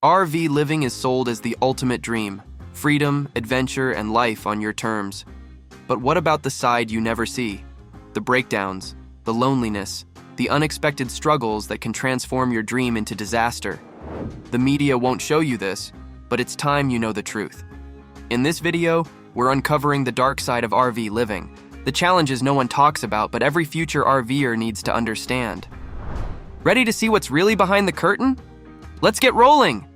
RV living is sold as the ultimate dream: freedom, adventure, and life on your terms. But what about the side you never see? The breakdowns, the loneliness, the unexpected struggles that can transform your dream into disaster. The media won't show you this, but it's time you know the truth. In this video, we're uncovering the dark side of RV living, the challenges no one talks about but every future RVer needs to understand. Ready to see what's really behind the curtain? Let's get rolling!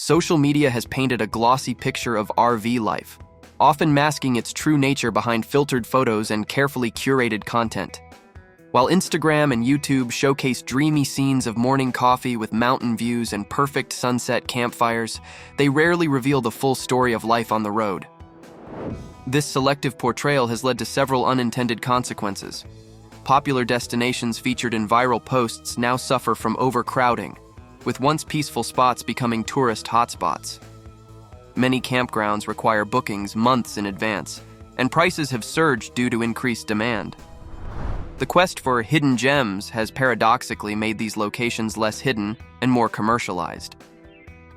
Social media has painted a glossy picture of RV life, often masking its true nature behind filtered photos and carefully curated content. While Instagram and YouTube showcase dreamy scenes of morning coffee with mountain views and perfect sunset campfires, they rarely reveal the full story of life on the road. This selective portrayal has led to several unintended consequences. Popular destinations featured in viral posts now suffer from overcrowding, with once peaceful spots becoming tourist hotspots. Many campgrounds require bookings months in advance, and prices have surged due to increased demand. The quest for hidden gems has paradoxically made these locations less hidden and more commercialized.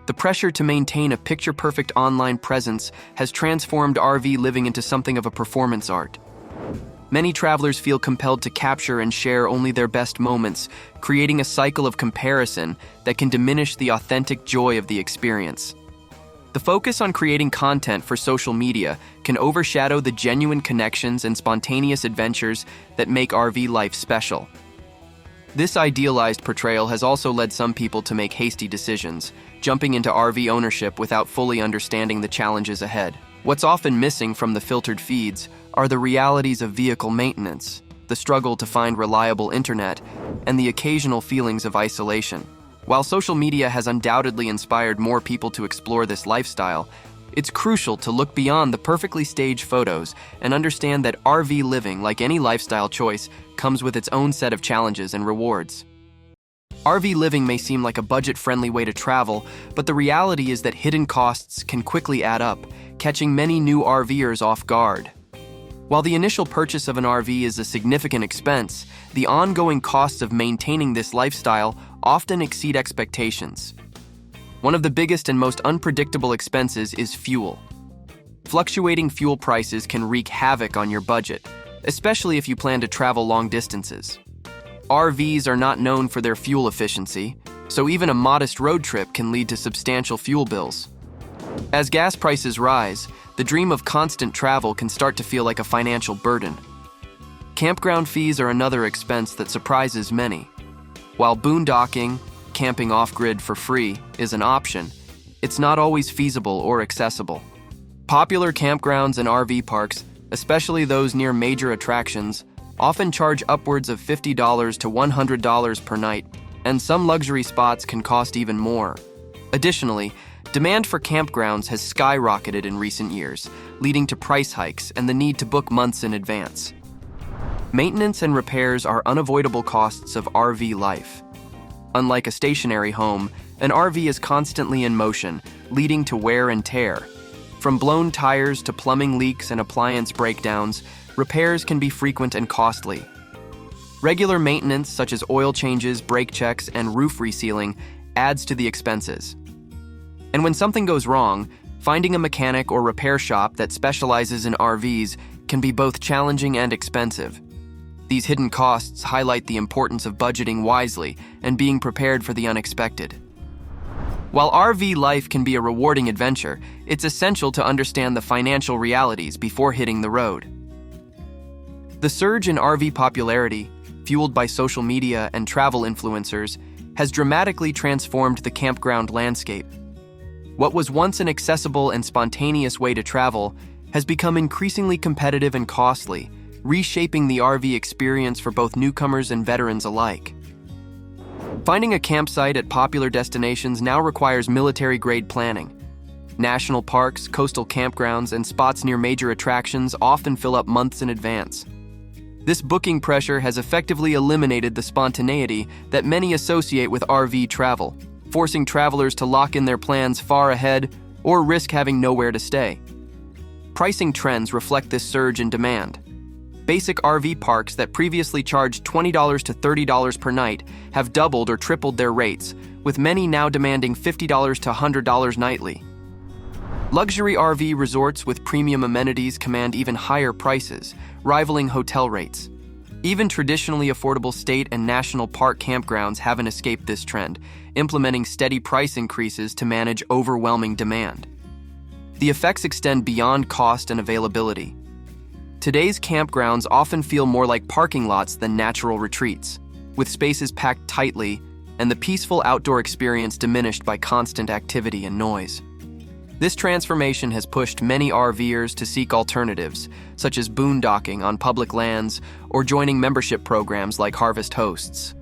The pressure to maintain a picture-perfect online presence has transformed RV living into something of a performance art. Many travelers feel compelled to capture and share only their best moments, creating a cycle of comparison that can diminish the authentic joy of the experience. The focus on creating content for social media can overshadow the genuine connections and spontaneous adventures that make RV life special. This idealized portrayal has also led some people to make hasty decisions, jumping into RV ownership without fully understanding the challenges ahead. What's often missing from the filtered feeds are the realities of vehicle maintenance, the struggle to find reliable internet, and the occasional feelings of isolation. While social media has undoubtedly inspired more people to explore this lifestyle, it's crucial to look beyond the perfectly staged photos and understand that RV living, like any lifestyle choice, comes with its own set of challenges and rewards. RV living may seem like a budget-friendly way to travel, but the reality is that hidden costs can quickly add up, catching many new RVers off guard. While the initial purchase of an RV is a significant expense, the ongoing costs of maintaining this lifestyle often exceed expectations. One of the biggest and most unpredictable expenses is fuel. Fluctuating fuel prices can wreak havoc on your budget, especially if you plan to travel long distances. RVs are not known for their fuel efficiency, so even a modest road trip can lead to substantial fuel bills. As gas prices rise, the dream of constant travel can start to feel like a financial burden. Campground fees are another expense that surprises many. While boondocking, camping off-grid for free, is an option, it's not always feasible or accessible. Popular campgrounds and RV parks, especially those near major attractions, often charge upwards of $50 to $100 per night, and some luxury spots can cost even more. Additionally, demand for campgrounds has skyrocketed in recent years, leading to price hikes and the need to book months in advance. Maintenance and repairs are unavoidable costs of RV life. Unlike a stationary home, an RV is constantly in motion, leading to wear and tear. From blown tires to plumbing leaks and appliance breakdowns, repairs can be frequent and costly. Regular maintenance, such as oil changes, brake checks, and roof resealing, adds to the expenses. And when something goes wrong, finding a mechanic or repair shop that specializes in RVs can be both challenging and expensive. These hidden costs highlight the importance of budgeting wisely and being prepared for the unexpected. While RV life can be a rewarding adventure, it's essential to understand the financial realities before hitting the road. The surge in RV popularity, fueled by social media and travel influencers, has dramatically transformed the campground landscape. What was once an accessible and spontaneous way to travel has become increasingly competitive and costly, reshaping the RV experience for both newcomers and veterans alike. Finding a campsite at popular destinations now requires military-grade planning. National parks, coastal campgrounds, and spots near major attractions often fill up months in advance. This booking pressure has effectively eliminated the spontaneity that many associate with RV travel, forcing travelers to lock in their plans far ahead or risk having nowhere to stay. Pricing trends reflect this surge in demand. Basic RV parks that previously charged $20 to $30 per night have doubled or tripled their rates, with many now demanding $50 to $100 nightly. Luxury RV resorts with premium amenities command even higher prices, rivaling hotel rates. Even traditionally affordable state and national park campgrounds haven't escaped this trend, implementing steady price increases to manage overwhelming demand. The effects extend beyond cost and availability. Today's campgrounds often feel more like parking lots than natural retreats, with spaces packed tightly and the peaceful outdoor experience diminished by constant activity and noise. This transformation has pushed many RVers to seek alternatives, such as boondocking on public lands or joining membership programs like Harvest Hosts.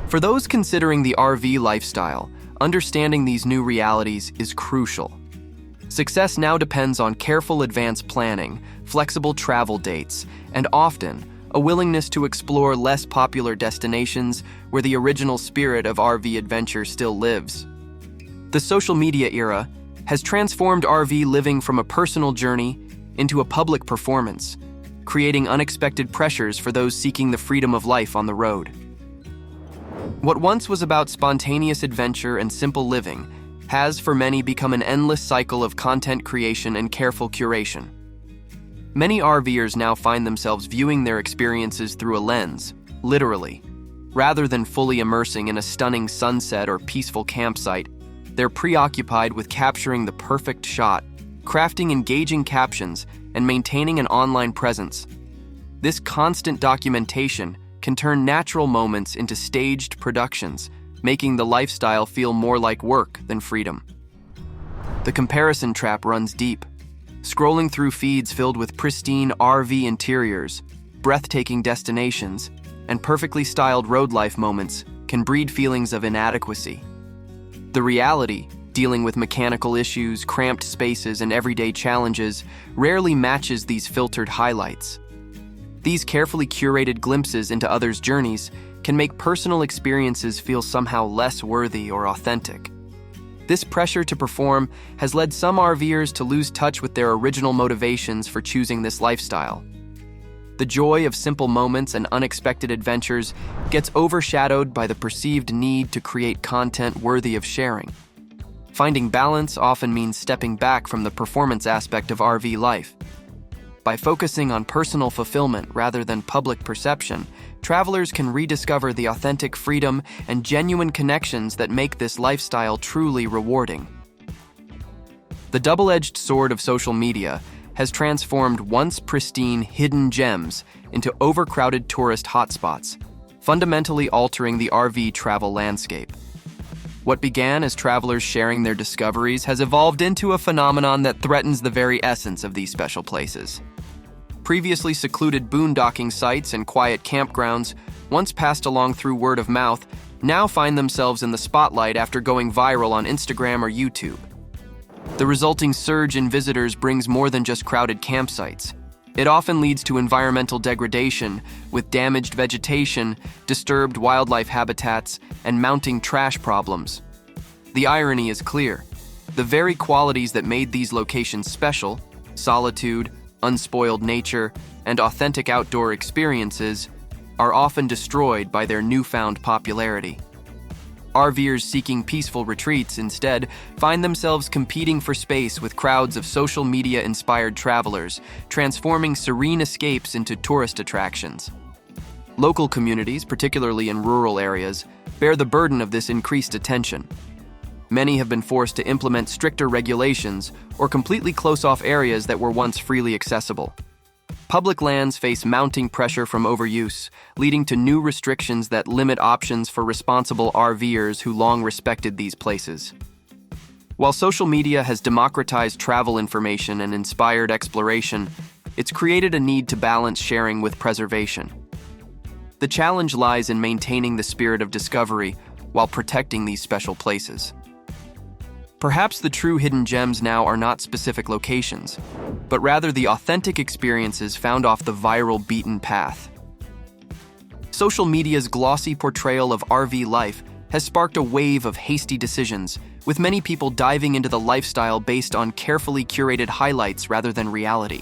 For those considering the RV lifestyle, understanding these new realities is crucial. Success now depends on careful advanced planning, flexible travel dates, and often a willingness to explore less popular destinations where the original spirit of RV adventure still lives. The social media era has transformed RV living from a personal journey into a public performance, creating unexpected pressures for those seeking the freedom of life on the road. What once was about spontaneous adventure and simple living has, for many, become an endless cycle of content creation and careful curation. Many RVers now find themselves viewing their experiences through a lens, literally. Rather than fully immersing in a stunning sunset or peaceful campsite, they're preoccupied with capturing the perfect shot, crafting engaging captions, and maintaining an online presence. This constant documentation can turn natural moments into staged productions, making the lifestyle feel more like work than freedom. The comparison trap runs deep. Scrolling through feeds filled with pristine RV interiors, breathtaking destinations, and perfectly styled road life moments can breed feelings of inadequacy. The reality, dealing with mechanical issues, cramped spaces, and everyday challenges, rarely matches these filtered highlights. These carefully curated glimpses into others' journeys can make personal experiences feel somehow less worthy or authentic. This pressure to perform has led some RVers to lose touch with their original motivations for choosing this lifestyle. The joy of simple moments and unexpected adventures gets overshadowed by the perceived need to create content worthy of sharing. Finding balance often means stepping back from the performance aspect of RV life. By focusing on personal fulfillment rather than public perception, travelers can rediscover the authentic freedom and genuine connections that make this lifestyle truly rewarding. The double-edged sword of social media has transformed once pristine hidden gems into overcrowded tourist hotspots, fundamentally altering the RV travel landscape. What began as travelers sharing their discoveries has evolved into a phenomenon that threatens the very essence of these special places. Previously secluded boondocking sites and quiet campgrounds, once passed along through word of mouth, now find themselves in the spotlight after going viral on Instagram or YouTube. The resulting surge in visitors brings more than just crowded campsites. It often leads to environmental degradation, with damaged vegetation, disturbed wildlife habitats, and mounting trash problems. The irony is clear. The very qualities that made these locations special, solitude, unspoiled nature, and authentic outdoor experiences, are often destroyed by their newfound popularity. RVers seeking peaceful retreats instead find themselves competing for space with crowds of social media-inspired travelers, transforming serene escapes into tourist attractions. Local communities, particularly in rural areas, bear the burden of this increased attention. Many have been forced to implement stricter regulations or completely close off areas that were once freely accessible. Public lands face mounting pressure from overuse, leading to new restrictions that limit options for responsible RVers who long respected these places. While social media has democratized travel information and inspired exploration, it's created a need to balance sharing with preservation. The challenge lies in maintaining the spirit of discovery while protecting these special places. Perhaps the true hidden gems now are not specific locations, but rather the authentic experiences found off the viral beaten path. Social media's glossy portrayal of RV life has sparked a wave of hasty decisions, with many people diving into the lifestyle based on carefully curated highlights rather than reality.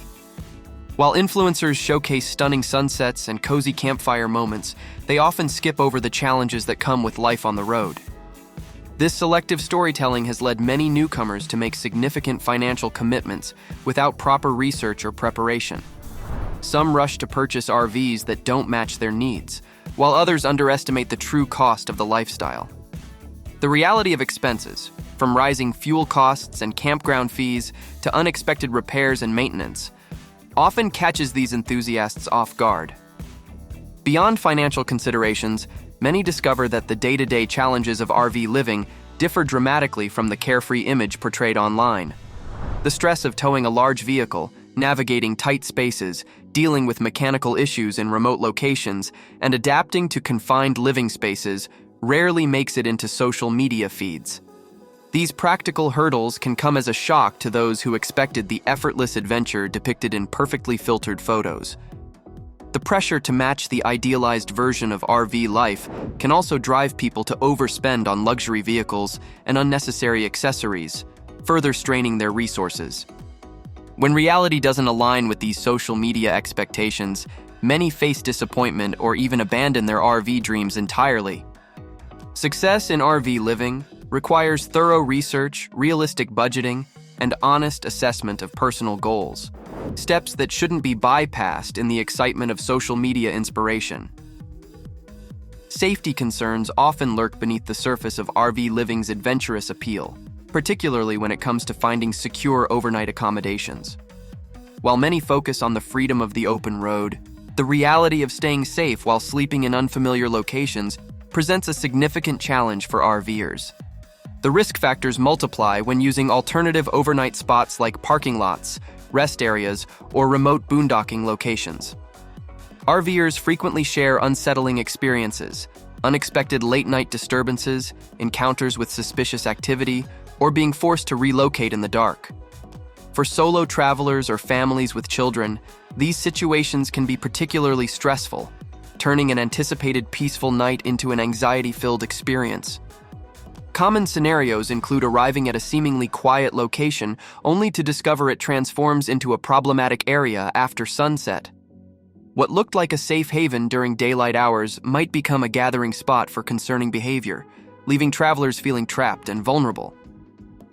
While influencers showcase stunning sunsets and cozy campfire moments, they often skip over the challenges that come with life on the road. This selective storytelling has led many newcomers to make significant financial commitments without proper research or preparation. Some rush to purchase RVs that don't match their needs, while others underestimate the true cost of the lifestyle. The reality of expenses, from rising fuel costs and campground fees to unexpected repairs and maintenance, often catches these enthusiasts off guard. Beyond financial considerations, many discover that the day-to-day challenges of RV living differ dramatically from the carefree image portrayed online. The stress of towing a large vehicle, navigating tight spaces, dealing with mechanical issues in remote locations, and adapting to confined living spaces rarely makes it into social media feeds. These practical hurdles can come as a shock to those who expected the effortless adventure depicted in perfectly filtered photos. The pressure to match the idealized version of RV life can also drive people to overspend on luxury vehicles and unnecessary accessories, further straining their resources. When reality doesn't align with these social media expectations, many face disappointment or even abandon their RV dreams entirely. Success in RV living requires thorough research, realistic budgeting, and honest assessment of personal goals, steps that shouldn't be bypassed in the excitement of social media inspiration. Safety concerns often lurk beneath the surface of RV living's adventurous appeal, particularly when it comes to finding secure overnight accommodations. While many focus on the freedom of the open road, the reality of staying safe while sleeping in unfamiliar locations presents a significant challenge for RVers. The risk factors multiply when using alternative overnight spots like parking lots, rest areas, or remote boondocking locations. RVers frequently share unsettling experiences, unexpected late-night disturbances, encounters with suspicious activity, or being forced to relocate in the dark. For solo travelers or families with children, these situations can be particularly stressful, turning an anticipated peaceful night into an anxiety-filled experience. Common scenarios include arriving at a seemingly quiet location only to discover it transforms into a problematic area after sunset. What looked like a safe haven during daylight hours might become a gathering spot for concerning behavior, leaving travelers feeling trapped and vulnerable.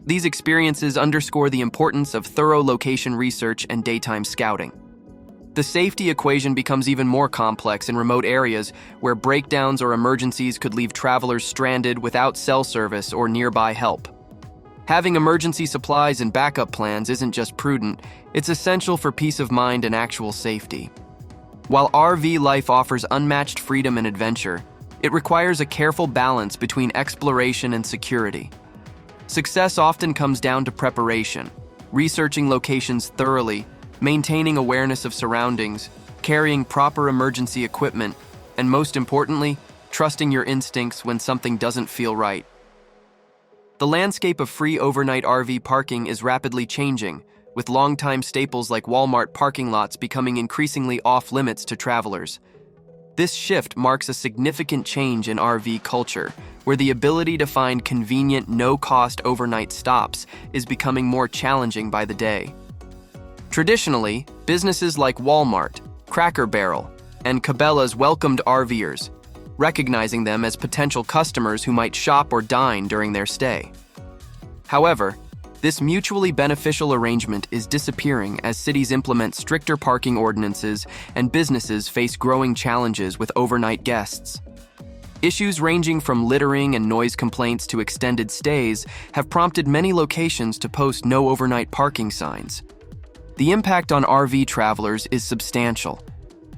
These experiences underscore the importance of thorough location research and daytime scouting. The safety equation becomes even more complex in remote areas where breakdowns or emergencies could leave travelers stranded without cell service or nearby help. Having emergency supplies and backup plans isn't just prudent, it's essential for peace of mind and actual safety. While RV life offers unmatched freedom and adventure, it requires a careful balance between exploration and security. Success often comes down to preparation, researching locations thoroughly, maintaining awareness of surroundings, carrying proper emergency equipment, and most importantly, trusting your instincts when something doesn't feel right. The landscape of free overnight RV parking is rapidly changing, with longtime staples like Walmart parking lots becoming increasingly off-limits to travelers. This shift marks a significant change in RV culture, where the ability to find convenient, no-cost overnight stops is becoming more challenging by the day. Traditionally, businesses like Walmart, Cracker Barrel, and Cabela's welcomed RVers, recognizing them as potential customers who might shop or dine during their stay. However, this mutually beneficial arrangement is disappearing as cities implement stricter parking ordinances and businesses face growing challenges with overnight guests. Issues ranging from littering and noise complaints to extended stays have prompted many locations to post no overnight parking signs. The impact on RV travelers is substantial.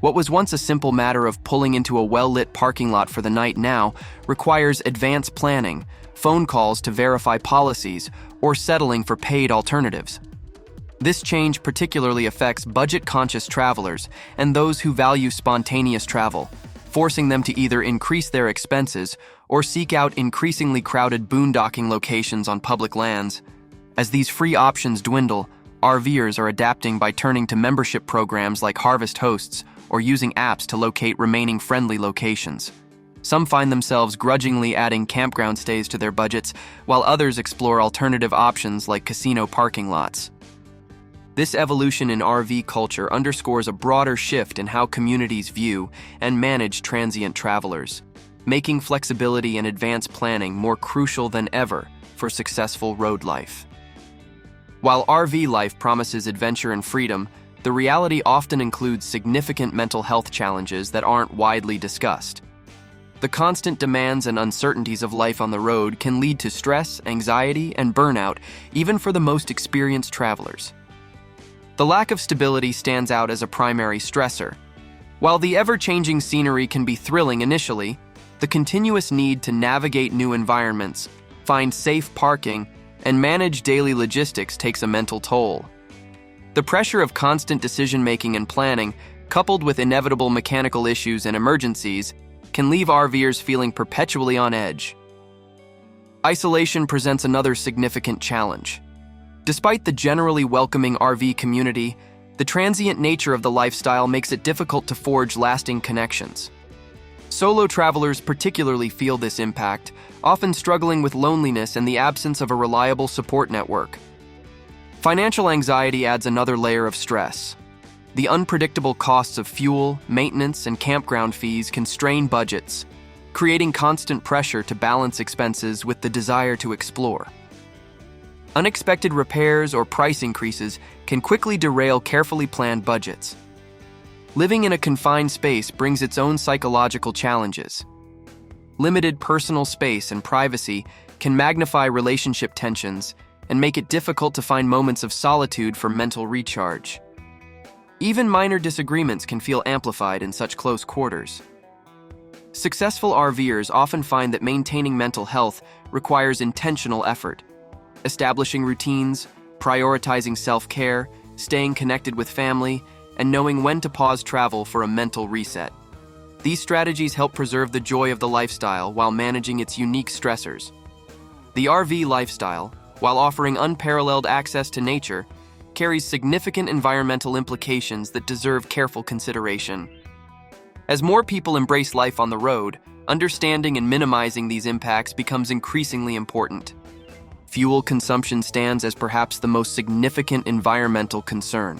What was once a simple matter of pulling into a well-lit parking lot for the night now requires advanced planning, phone calls to verify policies, or settling for paid alternatives. This change particularly affects budget-conscious travelers and those who value spontaneous travel, forcing them to either increase their expenses or seek out increasingly crowded boondocking locations on public lands. As these free options dwindle, RVers are adapting by turning to membership programs like Harvest Hosts or using apps to locate remaining friendly locations. Some find themselves grudgingly adding campground stays to their budgets, while others explore alternative options like casino parking lots. This evolution in RV culture underscores a broader shift in how communities view and manage transient travelers, making flexibility and advanced planning more crucial than ever for successful road life. While RV life promises adventure and freedom, the reality often includes significant mental health challenges that aren't widely discussed. The constant demands and uncertainties of life on the road can lead to stress, anxiety, and burnout, even for the most experienced travelers. The lack of stability stands out as a primary stressor. While the ever-changing scenery can be thrilling initially, the continuous need to navigate new environments, find safe parking, and manage daily logistics takes a mental toll. The pressure of constant decision-making and planning, coupled with inevitable mechanical issues and emergencies, can leave RVers feeling perpetually on edge. Isolation presents another significant challenge. Despite the generally welcoming RV community, the transient nature of the lifestyle makes it difficult to forge lasting connections. Solo travelers particularly feel this impact, often struggling with loneliness and the absence of a reliable support network. Financial anxiety adds another layer of stress. The unpredictable costs of fuel, maintenance, and campground fees can strain budgets, creating constant pressure to balance expenses with the desire to explore. Unexpected repairs or price increases can quickly derail carefully planned budgets. Living in a confined space brings its own psychological challenges. Limited personal space and privacy can magnify relationship tensions and make it difficult to find moments of solitude for mental recharge. Even minor disagreements can feel amplified in such close quarters. Successful RVers often find that maintaining mental health requires intentional effort. Establishing routines, prioritizing self-care, staying connected with family, and knowing when to pause travel for a mental reset. These strategies help preserve the joy of the lifestyle while managing its unique stressors. The RV lifestyle, while offering unparalleled access to nature, carries significant environmental implications that deserve careful consideration. As more people embrace life on the road, understanding and minimizing these impacts becomes increasingly important. Fuel consumption stands as perhaps the most significant environmental concern.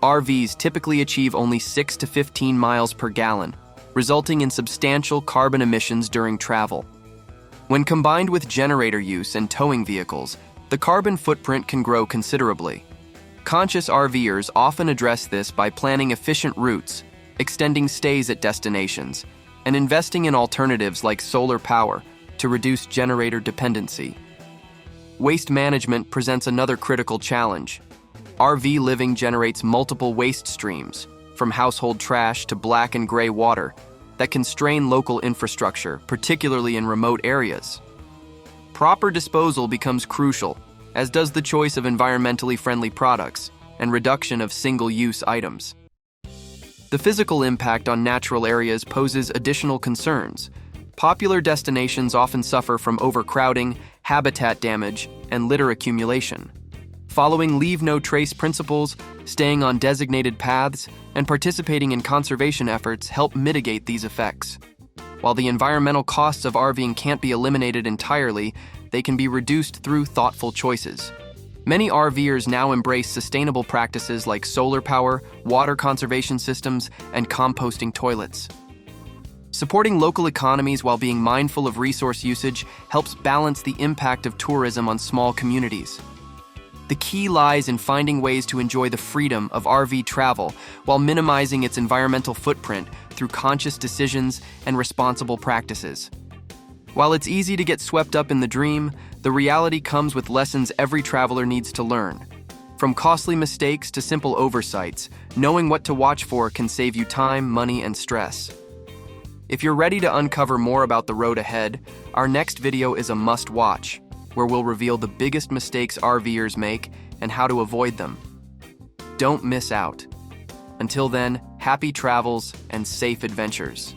RVs typically achieve only 6 to 15 miles per gallon, resulting in substantial carbon emissions during travel. When combined with generator use and towing vehicles, the carbon footprint can grow considerably. Conscious RVers often address this by planning efficient routes, extending stays at destinations, and investing in alternatives like solar power to reduce generator dependency. Waste management presents another critical challenge. RV living generates multiple waste streams, from household trash to black and gray water, that can strain local infrastructure, particularly in remote areas. Proper disposal becomes crucial, as does the choice of environmentally friendly products and reduction of single-use items. The physical impact on natural areas poses additional concerns. Popular destinations often suffer from overcrowding, habitat damage, and litter accumulation. Following leave-no-trace principles, staying on designated paths, and participating in conservation efforts help mitigate these effects. While the environmental costs of RVing can't be eliminated entirely, they can be reduced through thoughtful choices. Many RVers now embrace sustainable practices like solar power, water conservation systems, and composting toilets. Supporting local economies while being mindful of resource usage helps balance the impact of tourism on small communities. The key lies in finding ways to enjoy the freedom of RV travel while minimizing its environmental footprint through conscious decisions and responsible practices. While it's easy to get swept up in the dream, the reality comes with lessons every traveler needs to learn. From costly mistakes to simple oversights, knowing what to watch for can save you time, money, and stress. If you're ready to uncover more about the road ahead, our next video is a must-watch, where we'll reveal the biggest mistakes RVers make and how to avoid them. Don't miss out. Until then, happy travels and safe adventures.